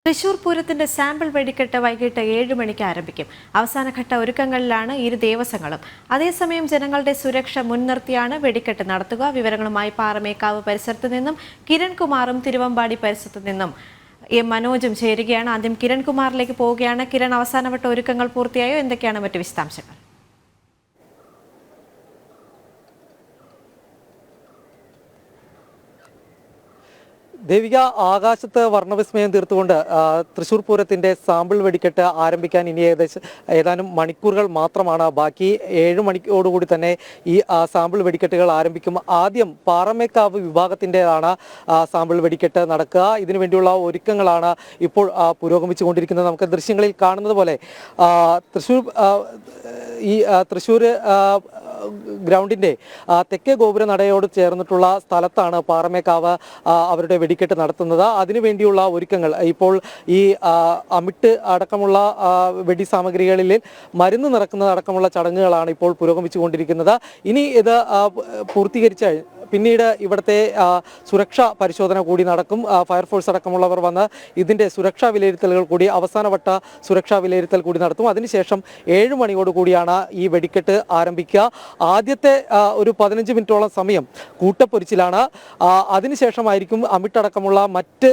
തൃശൂർ പൂരത്തിന്റെ സാമ്പിൾ വെടിക്കെട്ട് വൈകിട്ട് 7 മണിക്ക് ആരംഭിക്കും. അവസാനഘട്ട ഒരുക്കങ്ങളിലാണ് ഇരു ദേവസ്വങ്ങളും. അതേസമയം ജനങ്ങളുടെ സുരക്ഷ മുൻനിർത്തിയാണ് വെടിക്കെട്ട് നടത്തുക. വിവരങ്ങളുമായി പാറമേക്കാവ് പരിസരത്ത് നിന്നും കിരൺകുമാറും തിരുവമ്പാടി പരിസരത്ത് നിന്നും മനോജും ചേരുകയാണ്. ആദ്യം കിരൺകുമാറിലേക്ക് പോവുകയാണ്. കിരൺ, അവസാനവട്ട ഒരുക്കങ്ങൾ പൂർത്തിയായോ? എന്തൊക്കെയാണ് മറ്റു വിശദാംശങ്ങൾ? ദേവിക, ആകാശത്ത് വർണ്ണവിസ്മയം തീർത്തുകൊണ്ട് തൃശൂർ പൂരത്തിന്റെ സാമ്പിൾ വെടിക്കെട്ട് ആരംഭിക്കാൻ ഇനി ഏതാനും മണിക്കൂറുകൾ മാത്രമാണ് ബാക്കി. 7 മണിയോടുകൂടി തന്നെ ഈ സാമ്പിൾ വെടിക്കെട്ടുകൾ ആരംഭിക്കും. ആദ്യം പാറമേക്കാവ് വിഭാഗത്തിൻ്റെതാണ് സാമ്പിൾ വെടിക്കെട്ട് നടക്കുക. ഇതിനു വേണ്ടിയുള്ള ഒരുക്കങ്ങളാണ് ഇപ്പോൾ പുരോഗമിച്ചുകൊണ്ടിരിക്കുന്നത്. നമുക്ക് ദൃശ്യങ്ങളിൽ കാണുന്നത് പോലെ തൃശ്ശൂർ ഗ്രൗണ്ടിൻ്റെ തെക്കേ ഗോപുര നടയോട് ചേർന്നിട്ടുള്ള സ്ഥലത്താണ് പാറമേക്കാവ് അവരുടെ വെടിക്കെട്ട് നടത്തുന്നത്. അതിനുവേണ്ടിയുള്ള ഒരുക്കങ്ങൾ ഇപ്പോൾ ഈ അമിട്ട് അടക്കമുള്ള വെടി സാമഗ്രികളിൽ മരുന്ന് നിറക്കുന്നതടക്കമുള്ള ചടങ്ങുകളാണ് ഇപ്പോൾ പുരോഗമിച്ചുകൊണ്ടിരിക്കുന്നത്. ഇനി ഇത് പൂർത്തീകരിച്ച് പിന്നീട് ഇവിടുത്തെ സുരക്ഷാ പരിശോധന കൂടി നടക്കും. ഫയർഫോഴ്സ് അടക്കമുള്ളവർ വന്ന് ഇതിൻ്റെ സുരക്ഷാ വിലയിരുത്തലുകൾ കൂടി, അവസാനവട്ട സുരക്ഷാ വിലയിരുത്തൽ കൂടി നടത്തും. അതിനുശേഷം 7 മണിയോടുകൂടിയാണ് ഈ വെടിക്കെട്ട് ആരംഭിക്കുക. ആദ്യത്തെ ഒരു 15 മിനിറ്റോളം സമയം കൂട്ടപ്പൊരിച്ചിലാണ്. അതിനുശേഷമായിരിക്കും അമിട്ടടക്കമുള്ള മറ്റ്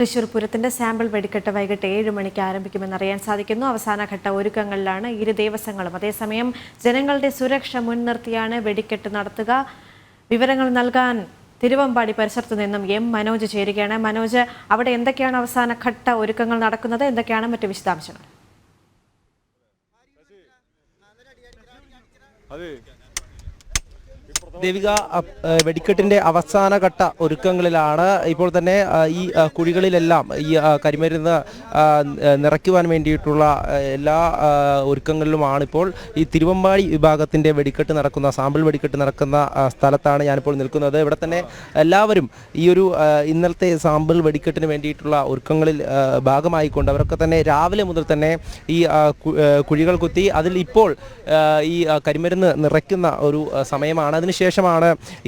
തൃശൂർ പൂരത്തിന്റെ സാമ്പിൾ വെടിക്കെട്ട് വൈകിട്ട് 7 മണിക്ക് ആരംഭിക്കുമെന്നറിയാൻ സാധിക്കുന്നു. അവസാനഘട്ട ഒരുക്കങ്ങളിലാണ് ഇരു ദേവസ്വങ്ങളും. അതേസമയം ജനങ്ങളുടെ സുരക്ഷ മുൻനിർത്തിയാണ് വെടിക്കെട്ട് നടത്തുക. വിവരങ്ങൾ നൽകാൻ തിരുവമ്പാടി പരിസരത്ത് നിന്നും മനോജ് ചേരുകയാണ്. മനോജ്, അവിടെ എന്തൊക്കെയാണ് അവസാനഘട്ട ഒരുക്കങ്ങൾ നടക്കുന്നത്? എന്തൊക്കെയാണ് മറ്റു വിശദാംശങ്ങൾ? ദേവിക, വെടിക്കെട്ടിന്റെ അവസാനഘട്ട ഒരുക്കങ്ങളിലാണ്. ഇപ്പോൾ തന്നെ ഈ കുഴികളിലെല്ലാം ഈ കരിമരുന്ന് നിറയ്ക്കുവാൻ വേണ്ടിയിട്ടുള്ള എല്ലാ ഒരുക്കങ്ങളിലുമാണ്. ഇപ്പോൾ ഈ തിരുവമ്പാടി വിഭാഗത്തിന്റെ വെടിക്കെട്ട് നടക്കുന്ന, സാമ്പിൾ വെടിക്കെട്ട് നടക്കുന്ന സ്ഥലത്താണ് ഞാനിപ്പോൾ നിൽക്കുന്നത്. ഇവിടെ തന്നെ എല്ലാവരും ഈ ഒരു ഇന്നലത്തെ സാമ്പിൾ വെടിക്കെട്ടിന് വേണ്ടിയിട്ടുള്ള ഒരുക്കങ്ങളിൽ ഭാഗമായിക്കൊണ്ട് അവരൊക്കെ തന്നെ രാവിലെ മുതൽ തന്നെ ഈ കുഴികൾ കുത്തി അതിൽ ഇപ്പോൾ ഈ കരിമരുന്ന് നിറയ്ക്കുന്ന ഒരു സമയമാണ്. അതിനുശേഷമാണ്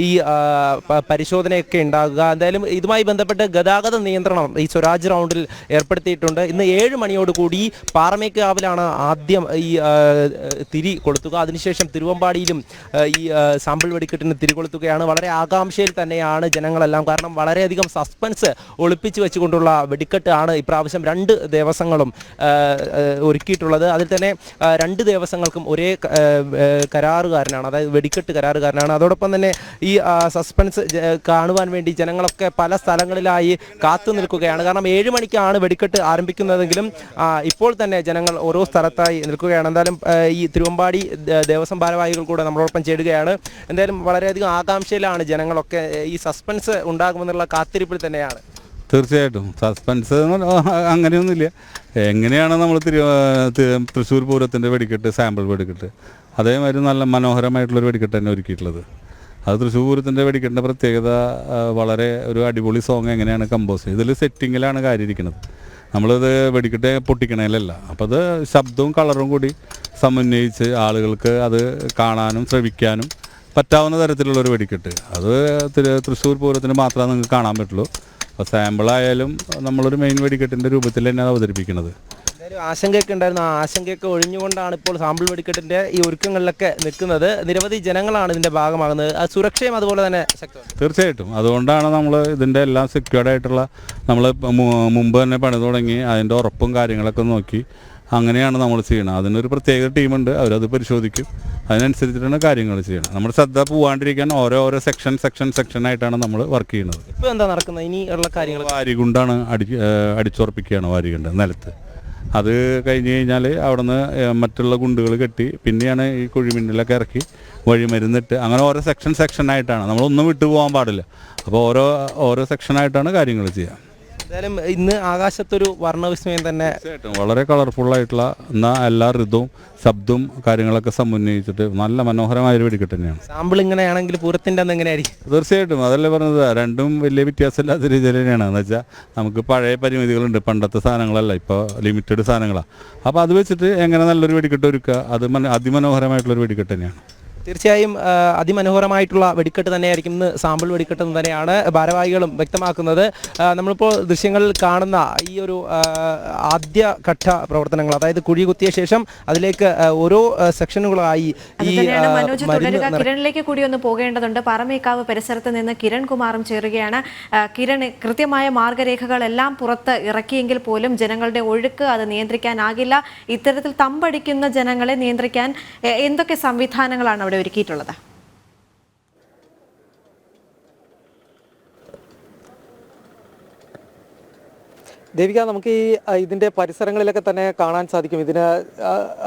ഈ പരിശോധനയൊക്കെ ഉണ്ടാകുക. എന്തായാലും ഇതുമായി ബന്ധപ്പെട്ട് ഗതാഗത നിയന്ത്രണം ഈ സ്വരാജ് റൗണ്ടിൽ ഏർപ്പെടുത്തിയിട്ടുണ്ട്. ഇന്ന് 7 മണിയോടുകൂടി പാറമേക്കാവിലാണ് ആദ്യം ഈ തിരി കൊളുത്തുക. അതിനുശേഷം തിരുവമ്പാടിയിലും ഈ സാമ്പിൾ വെടിക്കെട്ടിന് തിരി കൊളുത്തുകയാണ്. വളരെ ആകാംക്ഷയിൽ തന്നെയാണ് ജനങ്ങളെല്ലാം. കാരണം വളരെയധികം സസ്പെൻസ് ഒളിപ്പിച്ചു വെച്ചുകൊണ്ടുള്ള വെടിക്കെട്ട് ആണ് ഇപ്രാവശ്യം 2 ദേവസ്വങ്ങളും ഒരുക്കിയിട്ടുള്ളത്. അതിൽ തന്നെ 2 ദേവസ്വങ്ങൾക്കും ഒരേ കരാറുകാരനാണ്, അതായത് വെടിക്കെട്ട് കരാറുകാരനാണ്. അതോടൊപ്പം തന്നെ ഈ സസ്പെൻസ് കാണുവാൻ വേണ്ടി ജനങ്ങളൊക്കെ പല സ്ഥലങ്ങളിലായി കാത്തു നിൽക്കുകയാണ്. കാരണം 7 മണിക്കാണ് വെടിക്കെട്ട് ആരംഭിക്കുന്നതെങ്കിലും ഇപ്പോൾ തന്നെ ജനങ്ങൾ ഓരോ സ്ഥലത്തായി നിൽക്കുകയാണ്. എന്തായാലും ഈ തിരുവമ്പാടി ദേവസ്വം ഭാരവാഹികൾ കൂടെ നമ്മളോടൊപ്പം ചേരുകയാണ്. എന്തായാലും വളരെയധികം ആകാംക്ഷയിലാണ് ജനങ്ങളൊക്കെ. ഈ സസ്പെൻസ് ഉണ്ടാകുമെന്നുള്ള കാത്തിരിപ്പിൽ തന്നെയാണ്. തീർച്ചയായിട്ടും സസ്പെൻസ് അങ്ങനെയൊന്നുമില്ല. എങ്ങനെയാണ് നമ്മൾ തൃശ്ശൂർ പൂരത്തിൻ്റെ വെടിക്കെട്ട്, സാമ്പിൾ വെടിക്കെട്ട്, അതേമാതിരി നല്ല മനോഹരമായിട്ടുള്ളൊരു വെടിക്കെട്ട് തന്നെ ഒരുക്കിയിട്ടുള്ളത്. അത് തൃശ്ശൂർ പൂരത്തിൻ്റെ വെടിക്കെട്ടിൻ്റെ പ്രത്യേകത വളരെ ഒരു അടിപൊളി സോങ് എങ്ങനെയാണ് കമ്പോസ് ചെയ്ത്, ഇതിൽ സെറ്റിങ്ങിലാണ് കാര്യം ഇരിക്കുന്നത്. നമ്മളിത് വെടിക്കെട്ട് പൊട്ടിക്കണേലല്ല. അപ്പോൾ അത് ശബ്ദവും കളറും കൂടി സമന്വയിച്ച് ആളുകൾക്ക് അത് കാണാനും ശ്രവിക്കാനും പറ്റാവുന്ന തരത്തിലുള്ളൊരു വെടിക്കെട്ട്. അത് തൃശ്ശൂർ പൂരത്തിന് മാത്രമേ നിങ്ങൾക്ക് കാണാൻ പറ്റുള്ളൂ. അപ്പോൾ സാമ്പിളായാലും നമ്മളൊരു മെയിൻ വെടിക്കെട്ടിൻ്റെ രൂപത്തിൽ തന്നെ അവതരിപ്പിക്കുന്നത്. ആശങ്കയൊക്കെ ഉണ്ടായിരുന്നു. ആ ആശങ്കയൊക്കെ ഒഴിഞ്ഞുകൊണ്ടാണ് ഇപ്പോൾ സാമ്പിൾ വെടിക്കെട്ടിൻ്റെ ഈ ഒരുക്കങ്ങളിലൊക്കെ നിൽക്കുന്നത്. നിരവധി ജനങ്ങളാണ് ഇതിൻ്റെ ഭാഗമാകുന്നത്. സുരക്ഷയും അതുപോലെ തന്നെ ശക്തമാണ്. തീർച്ചയായിട്ടും അതുകൊണ്ടാണ് നമ്മൾ ഇതിൻ്റെ എല്ലാം സെക്യൂർഡ് ആയിട്ടുള്ള, നമ്മൾ മുമ്പ് തന്നെ പണി തുടങ്ങി അതിൻ്റെ ഉറപ്പും കാര്യങ്ങളൊക്കെ നോക്കി അങ്ങനെയാണ് നമ്മൾ ചെയ്യണം. അതിനൊരു പ്രത്യേക ടീമുണ്ട്, അവരത് പരിശോധിക്കും. അതിനനുസരിച്ചിട്ടാണ് കാര്യങ്ങൾ ചെയ്യണം. നമ്മുടെ ശ്രദ്ധ പോകാണ്ടിരിക്കാൻ ഓരോ സെക്ഷനായിട്ടാണ് നമ്മൾ വർക്ക് ചെയ്യുന്നത്. ഇപ്പോൾ എന്താ നടക്കുന്നത്? ഇനി ഉള്ള കാര്യങ്ങൾ വാരികൊണ്ടാണ് അടിച്ചുറപ്പിക്കുകയാണ് വാരികൊണ്ട് നിലത്ത്. അത് കഴിഞ്ഞ് കഴിഞ്ഞാൽ അവിടെ നിന്ന് മറ്റുള്ള ഗുണ്ടുകൾ കെട്ടി പിന്നെയാണ് ഈ കുഴിമിന്നലൊക്കെ ഇറക്കി വഴിമരുന്നിട്ട് അങ്ങനെ ഓരോ സെക്ഷനായിട്ടാണ്. നമ്മളൊന്നും വിട്ടു പോകാൻ പാടില്ല. അപ്പോൾ ഓരോ സെക്ഷനായിട്ടാണ് കാര്യങ്ങൾ ചെയ്യുക. എന്തായാലും ഇന്ന് ആകാശത്തൊരു വർണ്ണവിസ്മയം തന്നെ. തീർച്ചയായിട്ടും വളരെ കളർഫുള്ളായിട്ടുള്ള എന്നാൽ എല്ലാ ഋതുവും ശബ്ദവും കാര്യങ്ങളൊക്കെ സമന്വയിച്ചിട്ട് നല്ല മനോഹരമായൊരു വെടിക്കെട്ട് തന്നെയാണ്. സാമ്പിൾ ഇങ്ങനെയാണെങ്കിൽ പൂരത്തിൻ്റെ അന്ന് എങ്ങനെയായിരിക്കും? തീർച്ചയായിട്ടും അതല്ലേ പറഞ്ഞത്, രണ്ടും വലിയ വ്യത്യാസമില്ലാത്ത രീതിയിൽ തന്നെയാണ്. എന്ന് വെച്ചാൽ നമുക്ക് പഴയ പരിമിതികളുണ്ട്, പണ്ടത്തെ സാധനങ്ങളല്ല, ഇപ്പോൾ ലിമിറ്റഡ് സാധനങ്ങളാണ്. അപ്പോൾ അത് വെച്ചിട്ട് എങ്ങനെ നല്ലൊരു വെടിക്കെട്ട് ഒരുക്കുക, അത് അതിമനോഹരമായിട്ടുള്ളൊരു വെടിക്കെട്ട് തന്നെയാണ്. തീർച്ചയായും അതിമനോഹരമായിട്ടുള്ള വെടിക്കെട്ട് തന്നെയായിരിക്കും ഇന്ന് സാമ്പിൾ വെടിക്കെട്ട് എന്ന് തന്നെയാണ് ഭാരവാഹികളും വ്യക്തമാക്കുന്നത്. നമ്മളിപ്പോൾ ദൃശ്യങ്ങളിൽ കാണുന്ന ഈ ഒരു ആദ്യഘട്ട പ്രവർത്തനങ്ങൾ, അതായത് കുഴി കുത്തിയ ശേഷം അതിലേക്ക് ഓരോ സെക്ഷനുകളായി ഈ കിരണിലേക്ക് കൂടി ഒന്ന് പോകേണ്ടതുണ്ട്. പാറമേക്കാവ് പരിസരത്ത് നിന്ന് കിരൺ കുമാറും ചേരുകയാണ്. കിരൺ, കൃത്യമായ മാർഗരേഖകളെല്ലാം പുറത്ത് ഇറക്കിയെങ്കിൽ പോലും ജനങ്ങളുടെ ഒഴുക്ക് അത് നിയന്ത്രിക്കാനാകില്ല. ഇത്തരത്തിൽ തമ്പടിക്കുന്ന ജനങ്ങളെ നിയന്ത്രിക്കാൻ എന്തൊക്കെ സംവിധാനങ്ങളാണ് അവിടെ ഒരുക്കിയിട്ടുള്ളത്? ദേവിക, നമുക്ക് ഇതിൻ്റെ പരിസരങ്ങളിലൊക്കെ തന്നെ കാണാൻ സാധിക്കും.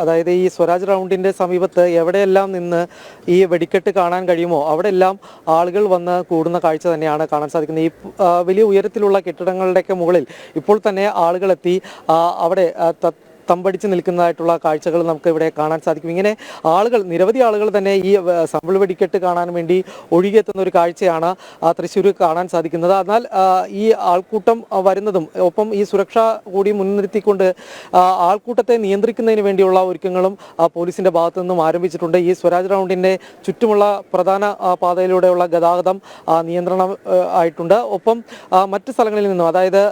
അതായത് ഈ സ്വരാജ് റൗണ്ടിൻ്റെ സമീപത്ത് എവിടെയെല്ലാം നിന്ന് ഈ വെടിക്കെട്ട് കാണാൻ കഴിയുമോ അവിടെയെല്ലാം ആളുകൾ വന്ന് കൂടുന്ന കാഴ്ച തന്നെയാണ് കാണാൻ സാധിക്കുന്നത്. ഈ വലിയ ഉയരത്തിലുള്ള കെട്ടിടങ്ങളുടെയൊക്കെ മുകളിൽ ഇപ്പോൾ തന്നെ ആളുകളെത്തി അവിടെ തമ്പടിച്ച് നിൽക്കുന്നതായിട്ടുള്ള കാഴ്ചകൾ നമുക്ക് ഇവിടെ കാണാൻ സാധിക്കും. ഇങ്ങനെ നിരവധി ആളുകൾ തന്നെ ഈ സാമ്പിൾ വെടിക്കെട്ട് കാണാൻ വേണ്ടി ഒഴുകിയെത്തുന്ന ഒരു കാഴ്ചയാണ് തൃശ്ശൂർ കാണാൻ സാധിക്കുന്നത്. എന്നാൽ ഈ ആൾക്കൂട്ടം വരുന്നതും ഒപ്പം ഈ സുരക്ഷ കൂടി മുൻനിർത്തിക്കൊണ്ട് ആൾക്കൂട്ടത്തെ നിയന്ത്രിക്കുന്നതിന് വേണ്ടിയുള്ള ഒരുക്കങ്ങളും പോലീസിന്റെ ഭാഗത്തു നിന്നും ആരംഭിച്ചിട്ടുണ്ട്. ഈ സ്വരാജ് റൗണ്ടിന്റെ ചുറ്റുമുള്ള പ്രധാന പാതയിലൂടെയുള്ള ഗതാഗതം നിയന്ത്രണം ആയിട്ടുണ്ട്. ഒപ്പം മറ്റ് സ്ഥലങ്ങളിൽ നിന്നും, അതായത്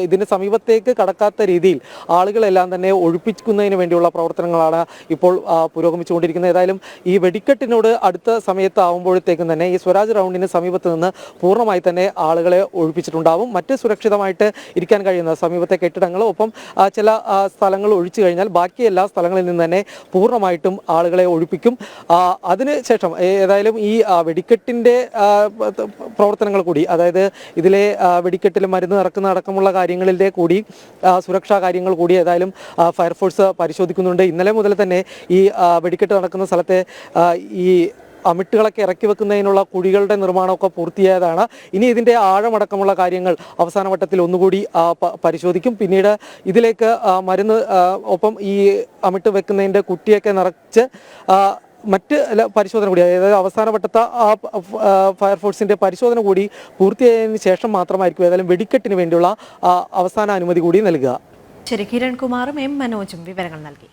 ഇതിന് സമീപത്തേക്ക് കടക്കാത്ത രീതിയിൽ ആളുകളെല്ലാം തന്നെ ഒഴിപ്പിക്കുന്നതിന് വേണ്ടിയുള്ള പ്രവർത്തനങ്ങളാണ് ഇപ്പോൾ പുരോഗമിച്ചുകൊണ്ടിരിക്കുന്നത്. ഏതായാലും ഈ വെടിക്കെട്ടിനോട് അടുത്ത സമയത്താവുമ്പോഴത്തേക്കും തന്നെ ഈ സ്വരാജ് റൗണ്ടിന് സമീപത്ത് നിന്ന് പൂർണ്ണമായി തന്നെ ആളുകളെ ഒഴിപ്പിച്ചിട്ടുണ്ടാവും. മറ്റ് സുരക്ഷിതമായിട്ട് ഇരിക്കാൻ കഴിയുന്ന സമീപത്തെ കെട്ടിടങ്ങൾ, ഒപ്പം ചില സ്ഥലങ്ങൾ ഒഴിച്ചു കഴിഞ്ഞാൽ ബാക്കി എല്ലാ സ്ഥലങ്ങളിൽ നിന്ന് തന്നെ പൂർണ്ണമായിട്ടും ആളുകളെ ഒഴിപ്പിക്കും. അതിനുശേഷം ഏതായാലും ഈ വെടിക്കെട്ടിൻ്റെ പ്രവർത്തനങ്ങൾ കൂടി, അതായത് ഇതിലെ വെടിക്കെട്ടിൽ മരുന്ന് നിറക്കുന്ന അടക്കമുള്ള കാര്യങ്ങളിലെ കൂടി സുരക്ഷാ കാര്യങ്ങൾ കൂടി ഏതായാലും ഫയർഫോഴ്സ് പരിശോധിക്കുന്നുണ്ട്. ഇന്നലെ മുതൽ തന്നെ ഈ വെടിക്കെട്ട് നടക്കുന്ന സ്ഥലത്തെ ഈ അമിട്ടുകളൊക്കെ ഇറക്കി വെക്കുന്നതിനുള്ള കുഴികളുടെ നിർമ്മാണമൊക്കെ പൂർത്തിയായതാണ്. ഇനി ഇതിൻ്റെ ആഴമടക്കമുള്ള കാര്യങ്ങൾ അവസാന വട്ടത്തിൽ ഒന്നുകൂടി പരിശോധിക്കും. പിന്നീട് ഇതിലേക്ക് മരുന്ന് ഒപ്പം ഈ അമിട്ട് വെക്കുന്നതിൻ്റെ കുറ്റിയൊക്കെ നിറച്ച് മറ്റ് പരിശോധന കൂടി, അതായത് അവസാന വട്ടത്തെ ഫയർഫോഴ്സിൻ്റെ പരിശോധന കൂടി പൂർത്തിയായതിനു ശേഷം മാത്രമായിരിക്കും ഏതായാലും വെടിക്കെട്ടിന് വേണ്ടിയുള്ള അവസാന അനുമതി കൂടി നൽകുക. ശരി, കിരൺ കുമാറും എം മനോജും വിവരങ്ങൾ നൽകി.